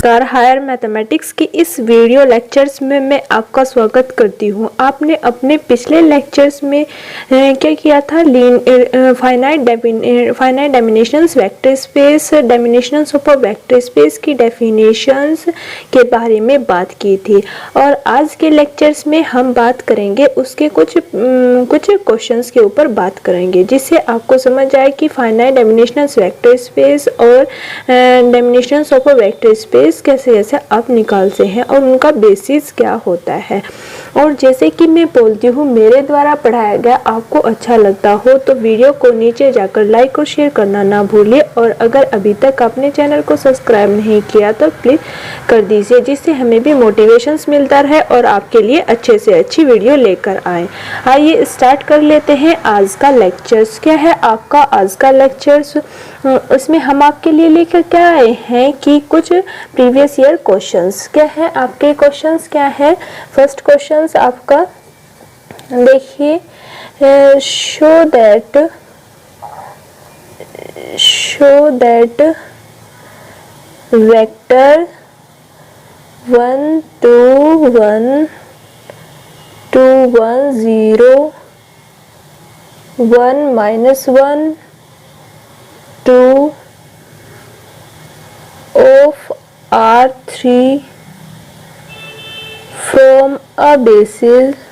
नमस्कार। Higher mathematics की इस वीडियो लेक्चर्स में मैं आपका स्वागत करती हूं। आपने अपने पिछले लेक्चर्स में क्या किया था? Finite definitions vector space, definitions of a vector space की डेफिनेशंस के बारे में बात की थी और आज के लेक्चर्स में हम बात करेंगे उसके कुछ क्वेश्चंस के ऊपर बात करेंगे, जिससे आपको समझ आए कि फाइनाइट डेफिनेशंस वेक्टर स्पेस और definitions of a vector space कैसे आप निकालते हैं और उनका बेसिस क्या होता है। और जैसे कि मैं बोलती हूँ, मेरे द्वारा पढ़ाया गया आपको अच्छा लगता हो तो वीडियो को नीचे जाकर लाइक और शेयर करना ना भूलिए, और अगर अभी तक आपने चैनल को सब्सक्राइब नहीं किया तो प्लीज़ कर दीजिए, जिससे हमें भी मोटिवेशंस मिलता रहे और आपके लिए अच्छे से अच्छी वीडियो लेकर आए। आइए स्टार्ट कर लेते हैं आज का लेक्चर्स। क्या है आपका आज का लेक्चर्स? इसमें हम आपके लिए लेकर क्या आए हैं कि कुछ प्रीवियस ईयर क्वेश्चंस। क्या है आपके क्वेश्चंस? क्या है फर्स्ट क्वेश्चंस आपका? देखिए, show that vector 1 2 1 2 1 0 1 -1 2 of R3 from a basis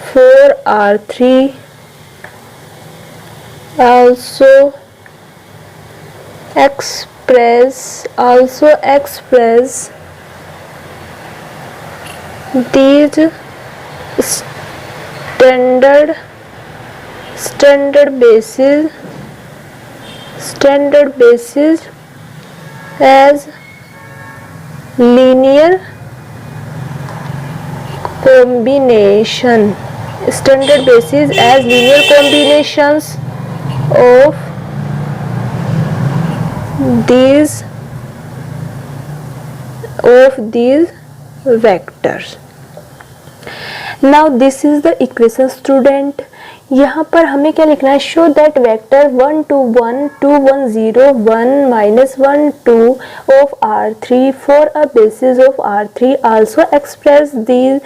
4R3 also express these standard basis as linear combinations of these vectors. Now this is the equation student. यहाँ पर हमें क्या लिखना है? Show that vector 1 2 1 2 1 0 1 -1 2 of R3 for a basis of R3 also express these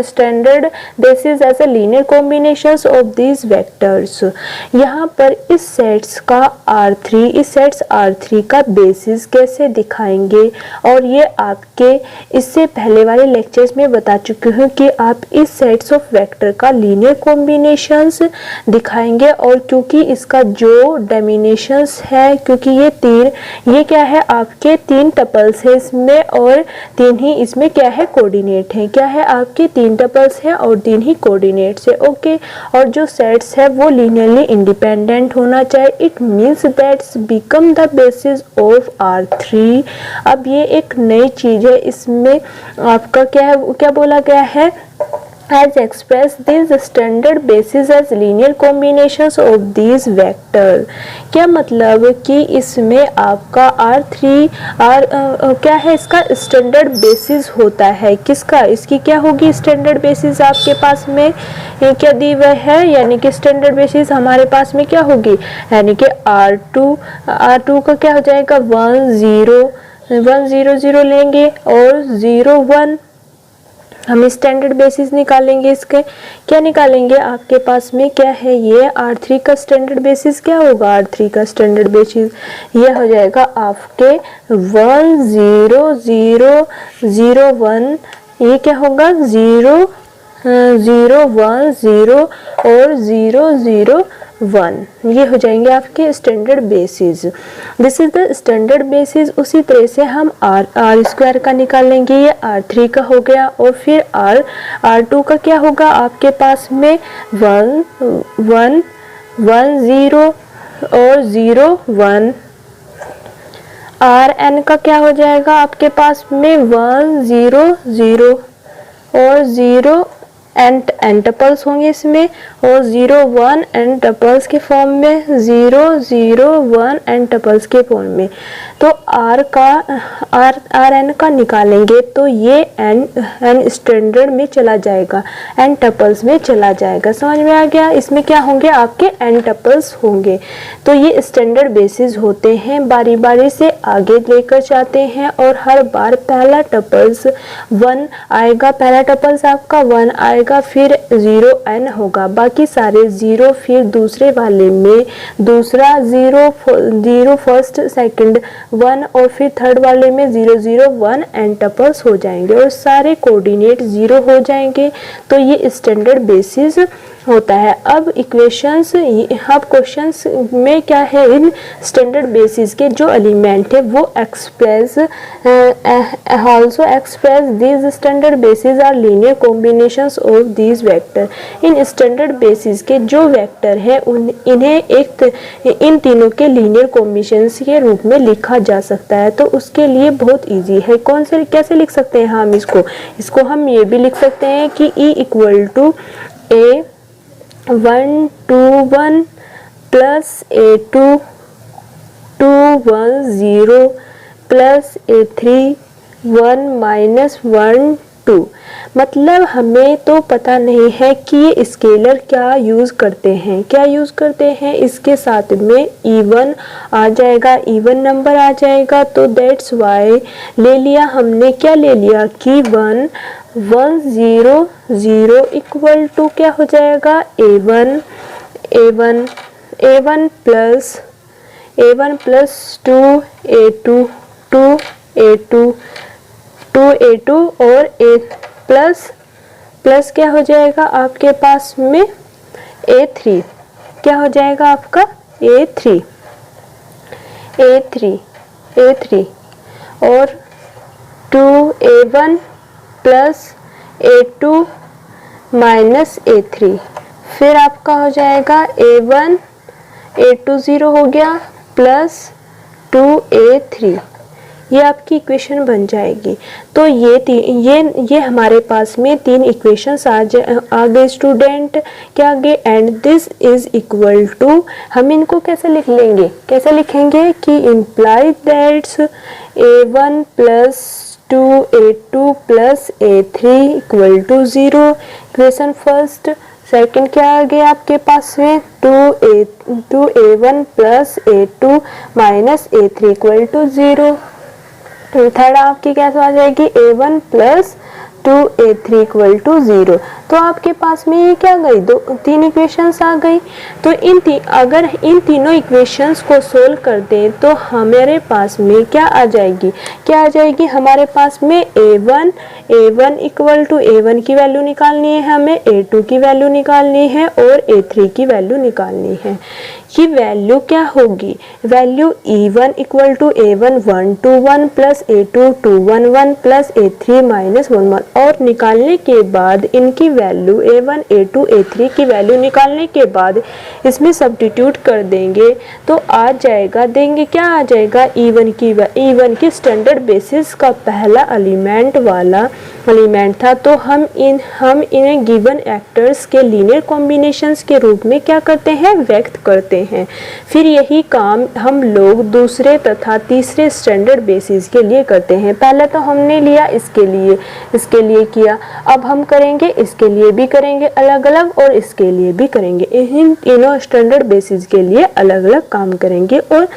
standard basis as a linear combinations of these vectors. यहाँ पर इस sets R3 का बेसिस कैसे दिखाएंगे, और ये आपके इससे पहले वाले लेक्चर्स में बता चुकी हूँ कि आप इस सेट्स ऑफ वेक्टर का लीनियर कॉम्बिनेशंस दिखाएंगे। और क्योंकि इसका जो डेमिनेशंस है, क्योंकि ये क्या है, आपके 3 टपल्स है इसमें और 3 ही इसमें क्या है, कोऑर्डिनेट है। क्या है, आपके 3 टपल्स है और 3 ही कोऑर्डिनेट्स है। ओके, और जो सेट्स है वो लीनियरली इंडिपेंडेंट होना चाहिए। It means that's become the basis of R3। अब ये एक नई चीज है, इसमें आपका क्या है, क्या बोला गया है? As express these standard basis as linear combinations of these vector। क्या मतलब कि इसमें आपका क्या है, इसका स्टैंडर्ड बेसिस होता है। किसका? इसकी क्या होगी स्टैंडर्ड बेसिस? आपके पास में क्या दी हुई है, यानी कि स्टैंडर्ड बेसिस हमारे पास में क्या होगी, यानी कि R2 का क्या हो जाएगा, 1 0 0 लेंगे और 0 1 हम स्टैंडर्ड बेसिस निकालेंगे। इसके क्या निकालेंगे? आपके पास में क्या है, ये R3 का स्टैंडर्ड बेसिस क्या होगा? R3 का स्टैंडर्ड बेसिस ये हो जाएगा आपके 1 0 0 0 1। ये क्या होगा, 0 0 1 0 और 0 0 1। ये हो जाएंगे आपके standard basis. This is the standard basis. उसी तरह से हम R स्क्वायर का निकालेंगे, ये R3 का हो गया। और फिर R2 का क्या होगा, आपके पास में 1 1 1 0 और 0 1। Rn का क्या हो जाएगा, आपके पास में 1 0 0 और 0 एन टपल्स होंगे इसमें, और 0 1 एन टपल्स के फॉर्म में, 0 0 1 एन टपल्स के फॉर्म में। तो आर एन का निकालेंगे तो ये एन स्टैंडर्ड में चला जाएगा, एन टपल्स में चला जाएगा। समझ में आ गया? इसमें क्या होंगे? आपके एन टपल्स होंगे। तो ये स्टैंडर्ड बेसिस होते हैं, बारी बारी से आगे लेकर जाते हैं और हर बार पहला टपल्स 1 आएगा, पहला टपल्स आपका 1 आएगा, फिर 0 एन होगा, बाकी सारे 0, फिर दूसरे वाले में दूसरा 0 फर्स्ट सेकंड 1 और फिर थर्ड वाले में 0 0 1 एन टपल्स हो जाएंगे और सारे कोऑर्डिनेट 0 हो जाएंगे। तो ये स्टैंडर्ड बेसिस होता है। अब इक्वेशंस, अब क्वेश्चंस में क्या है, इन स्टैंडर्ड बेसिस के जो एलिमेंट है वो express also express these standard basis are linear combinations of these vector. इन स्टैंडर्ड बेसिस के जो वेक्टर है इन्हें इन तीनों के लीनियर कॉम्बिनेशंस के रूप में लिखा जा सकता है। तो उसके लिए बहुत इजी है। कौन से, कैसे लिख सकते हैं हम इसको हम ये भी लिख सकते हैं कि E equal to A1 2 1 plus A2 2 1 0 plus A3 1 minus 1 2। मतलब हमें तो पता नहीं है कि ये स्केलर क्या यूज़ करते हैं, इसके साथ में E1 आ जाएगा, E1 नंबर आ जाएगा। तो दैट्स वाई ले लिया हमने, क्या ले लिया कि 1 1 0 0 इक्वल टू क्या हो जाएगा A1 प्लस 2 A2 और A प्लस क्या हो जाएगा आपके पास में A3, क्या हो जाएगा आपका A3 और 2A1 plus A2 minus A3, फिर आपका हो जाएगा A1 A2 0 हो गया प्लस 2A3। ये आपकी इक्वेशन बन जाएगी। तो ये हमारे पास में 3 इक्वेशंस आ गए स्टूडेंट, क्या आ गए, and this is equal to, हम इनको कैसे लिख लेंगे, कैसे लिखेंगे कि imply that's A1 plus 2A2 plus A3 equal to 0, equation first. Second क्या आ गया आपके पास में 2A1 plus A2 minus A3 equal to 0। Third आपकी कैसे आ जाएगी A1 plus 2A3 equal to 0। तो आपके पास में ये क्या गई, 3 इक्वेशंस आ गई। तो अगर इन तीनों इक्वेशंस को सोल्व कर दें तो हमारे पास में क्या आ जाएगी, हमारे पास में A1 इक्वल टू A1 की वैल्यू निकालनी है, हमें A2 की वैल्यू निकालनी है और A3 की वैल्यू निकालनी है। ये वैल्यू क्या होगी, value E1 equal to A1 1 2 1 plus A2 2 1 1 plus A3 minus 1 1, और निकालने के बाद इनकी वैल्यू A1 A2 A3 की वैल्यू निकालने के बाद इसमें सब्स्टिट्यूट कर देंगे तो आ जाएगा, क्या आ जाएगा, E1 की स्टैंडर्ड बेसिस का पहला एलिमेंट था। तो हम इन्हें गिवन एक्टर्स के लीनियर कॉम्बिनेशंस के रूप में क्या करते हैं, व्यक्त करते हैं। फिर यही काम हम लोग दूसरे तथा तीसरे स्टैंडर्ड बेसिस के लिए करते हैं। पहले तो हमने लिया इसके लिए किया, अब हम करेंगे इसके लिए भी करेंगे अलग अलग और इसके लिए भी करेंगे। इन तीनों स्टैंडर्ड बेसिस के लिए अलग अलग काम करेंगे और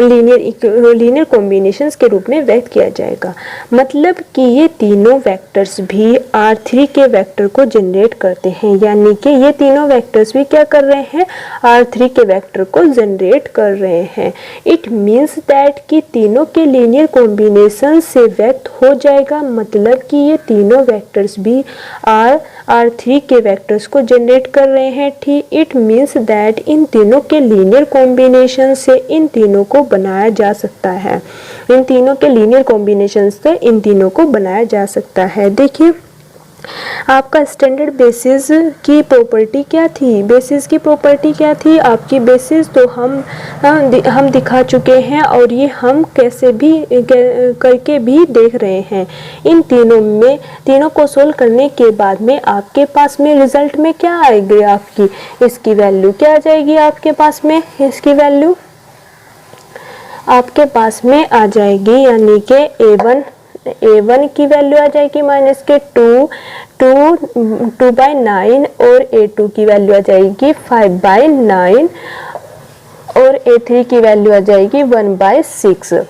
लीनियर कॉम्बिनेशंस के रूप में व्यक्त किया जाएगा। मतलब कि ये तीनों वेक्टर्स भी R3 के वेक्टर को जनरेट करते हैं, यानी कि ये तीनों वेक्टर्स भी क्या कर रहे हैं, R3 के वेक्टर को जनरेट कर रहे हैं। इट मीन्स दैट कि तीनों के लीनियर कॉम्बिनेशन से व्यक्त हो जाएगा, मतलब कि ये तीनों वेक्टर्स भी R3 के वेक्टर्स को जनरेट कर रहे हैं। ठीक, इट मीन्स दैट इन तीनों के लीनियर कॉम्बिनेशन से इन तीनों को बनाया जा सकता है, इन तीनों के लीनियर कॉम्बिनेशन से इन तीनों को बनाया जा सकता है। देखिए आपका स्टैंडर्ड बेसिस की प्रॉपर्टी क्या थी, बेसिस की प्रॉपर्टी क्या थी आपकी, बेसिस तो हम दिखा चुके हैं और ये हम कैसे भी करके भी देख रहे हैं। इन तीनों को सोल्व करने के बाद में आपके पास में रिजल्ट में क्या आएगी, आपकी इसकी वैल्यू क्या आ जाएगी आपके पास में, इसकी वैल्यू आपके पास में आ जाएगी, यानी कि a1 की वैल्यू आ जाएगी माइनस के 2/9 और a2 की वैल्यू आ जाएगी 5/9 और a3 की वैल्यू आ जाएगी 1/6।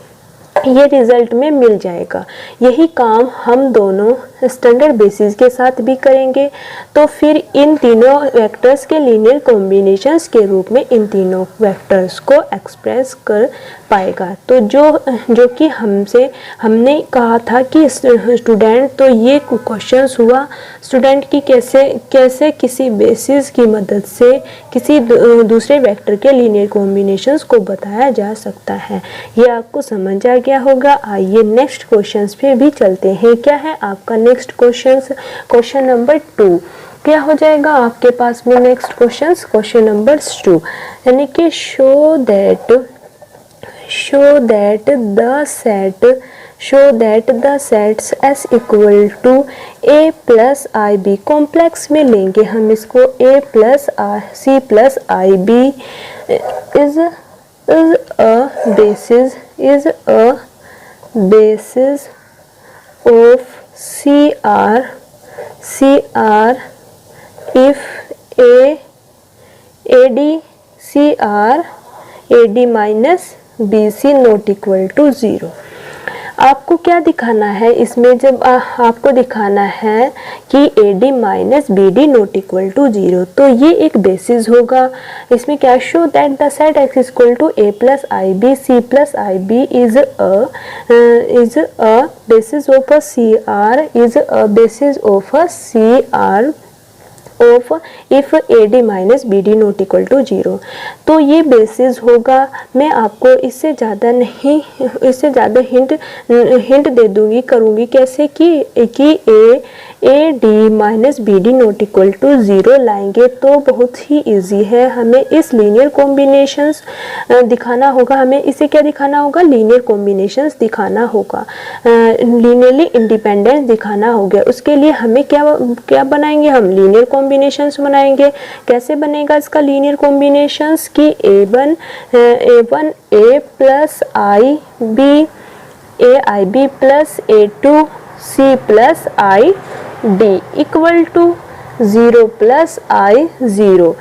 ये रिजल्ट में मिल जाएगा। यही काम हम दोनों स्टैंडर्ड बेसिस के साथ भी करेंगे। तो फिर इन तीनों वेक्टर्स के लीनियर कॉम्बिनेशंस के रूप में इन तीनों वेक्टर्स को एक्सप्रेस कर पाएगा। तो जो कि हमने कहा था कि स्टूडेंट, तो ये क्वेश्चंस हुआ स्टूडेंट की कैसे किसी बेसिस की मदद से किसी दूसरे वेक्टर के लीनियर कॉम्बिनेशंस को बताया जा सकता है। ये आपको समझ आ गया होगा। आइए नेक्स्ट क्वेश्चंस पे भी चलते हैं। क्या है आपका नेक्स्ट क्वेश्चन नंबर 2। क्या हो जाएगा आपके पास में नेक्स्ट क्वेश्चन नंबर 2, यानी कि show that the sets S equal to A plus i b. Complex में लेंगे हम इसको, A plus C plus i b is a basis of CR if AD minus BC not equal to 0। आपको क्या दिखाना है इसमें, जब आपको दिखाना है कि AD minus BD not equal to 0, तो ये एक बेसिस होगा। इसमें क्या, show that the set X equal to A plus i b C plus i b is a basis of a CR of if AD minus BD not equal to 0। तो ये basis होगा। मैं आपको इससे ज़्यादा हिंट दे दूंगी, करूंगी कैसे कि AD minus BD not equal to 0 लाएंगे तो बहुत ही इजी है। हमें इस लीनियर कॉम्बिनेशंस दिखाना होगा। हमें इसे क्या दिखाना होगा, लीनियर कॉम्बिनेशंस दिखाना होगा, लीनियरली इंडिपेंडेंस दिखाना होगा। उसके लिए हमें क्या बनाएंगे, हम लीनियर कॉम्बिनेशंस बनाएंगे। कैसे बनेगा इसका लीनियर कॉम्बिनेशंस की A1 A plus i b plus A2 C plus i d equal to 0 plus i 0।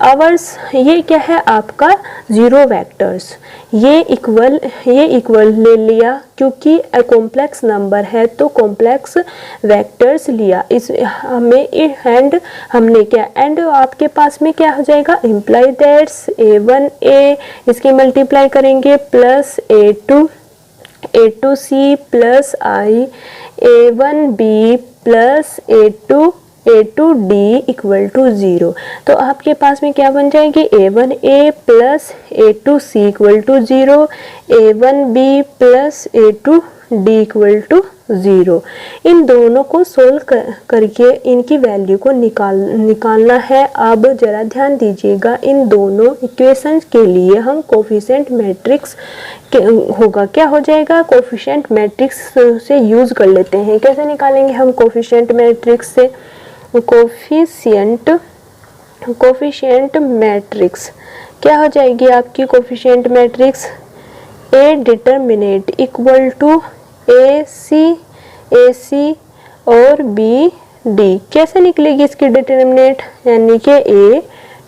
आवर्स ये क्या है आपका 0 वेक्टर्स। ये इक्वल ले लिया क्योंकि कॉम्प्लेक्स नंबर है तो कॉम्प्लेक्स वेक्टर्स लिया। इस हमने क्या एंड आपके पास में क्या हो जाएगा, इम्प्लाई दैट्स A1A इसकी मल्टीप्लाई करेंगे plus A2C plus i A1B plus A2D equal to 0। तो आपके पास में क्या बन जाएगी, A1A plus A2C equal to 0, A1B plus A2D equal to 0। इन दोनों को सोल्व करके इनकी वैल्यू को निकालना है। अब जरा ध्यान दीजिएगा, इन दोनों इक्वेशंस के लिए हम कोफिशिएंट मैट्रिक्स होगा, क्या हो जाएगा, कोफिशिएंट मैट्रिक्स से यूज कर लेते हैं। कैसे निकालेंगे हम कोफिशिएंट मैट्रिक्स से, कोफिशिएंट मैट्रिक्स क्या हो जाएगी आपकी coefficient matrix, A determinant equal to AC और BD। कैसे निकलेगी इसकी डिटरमिनेट, यानी कि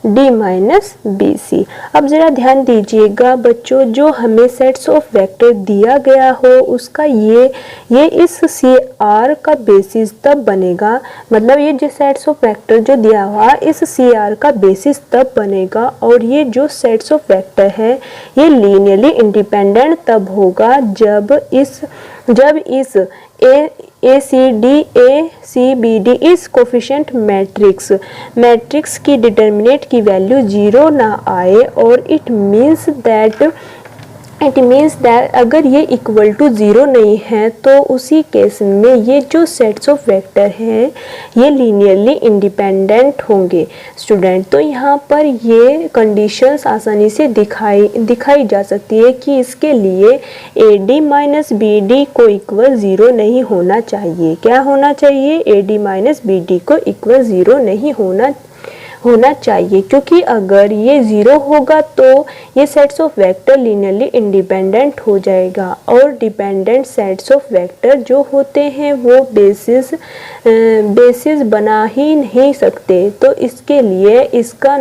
AD माइनस BC। अब जरा ध्यान दीजिएगा बच्चों, जो हमें सेट्स ऑफ वेक्टर दिया गया हो उसका ये इस CR का बेसिस तब बनेगा, मतलब ये जो सेट्स ऑफ वेक्टर जो दिया हुआ इस CR का बेसिस तब बनेगा। और ये जो सेट्स ऑफ वेक्टर है ये लीनियरली इंडिपेंडेंट तब होगा जब इस ACBD इस कोफिशिएंट मैट्रिक्स की डिटरमिनेंट की वैल्यू 0 ना आए। और इट मीन्स दैट अगर ये इक्वल टू 0 नहीं है तो उसी केस में ये जो सेट्स ऑफ वेक्टर हैं ये लीनियरली इंडिपेंडेंट होंगे स्टूडेंट। तो यहाँ पर ये कंडीशंस आसानी से दिखाई जा सकती है कि इसके लिए AD माइनस BD को इक्वल 0 नहीं होना चाहिए। क्या होना चाहिए, AD माइनस BD को इक्वल 0 नहीं होना चाहिए, क्योंकि अगर ये 0 होगा तो ये sets of vector linearly independent हो जाएगा, और डिपेंडेंट सेट्स ऑफ वेक्टर जो होते हैं वो बेसिस बना ही नहीं सकते। तो इसके लिए इसका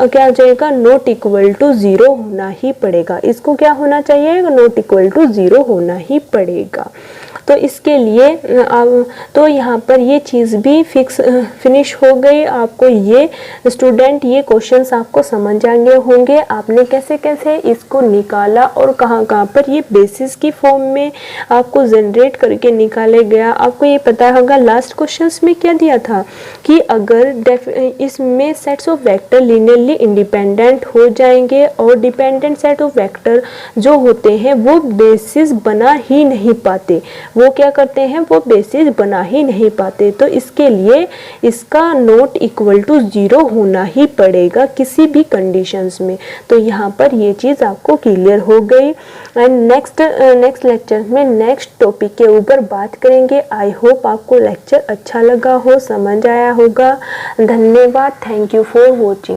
क्या हो जाएगा, नॉट इक्वल टू 0 होना ही पड़ेगा। इसको क्या होना चाहिए, नॉट इक्वल टू 0 होना ही पड़ेगा। तो इसके लिए तो यहाँ पर ये चीज़ भी फिनिश हो गई। आपको ये स्टूडेंट ये क्वेश्चंस आपको समझ आ गए होंगे, आपने कैसे कैसे इसको निकाला और कहाँ कहाँ पर ये बेसिस की फॉर्म में आपको जनरेट करके निकाले गया। आपको ये पता होगा लास्ट क्वेश्चंस में क्या दिया था कि अगर इसमें sets of vector linearly independent हो जाएंगे और डिपेंडेंट सेट ऑफ वेक्टर जो होते हैं वो बेसिस बना ही नहीं पाते, वो क्या करते हैं, वो बेसिस बना ही नहीं पाते। तो इसके लिए इसका नॉट इक्वल टू 0 होना ही पड़ेगा किसी भी कंडीशंस में। तो यहाँ पर ये चीज़ आपको क्लियर हो गई। एंड नेक्स्ट लेक्चर में नेक्स्ट टॉपिक के ऊपर बात करेंगे। आई होप आपको लेक्चर अच्छा लगा हो, समझ आया होगा। धन्यवाद, थैंक यू फॉर वॉचिंग।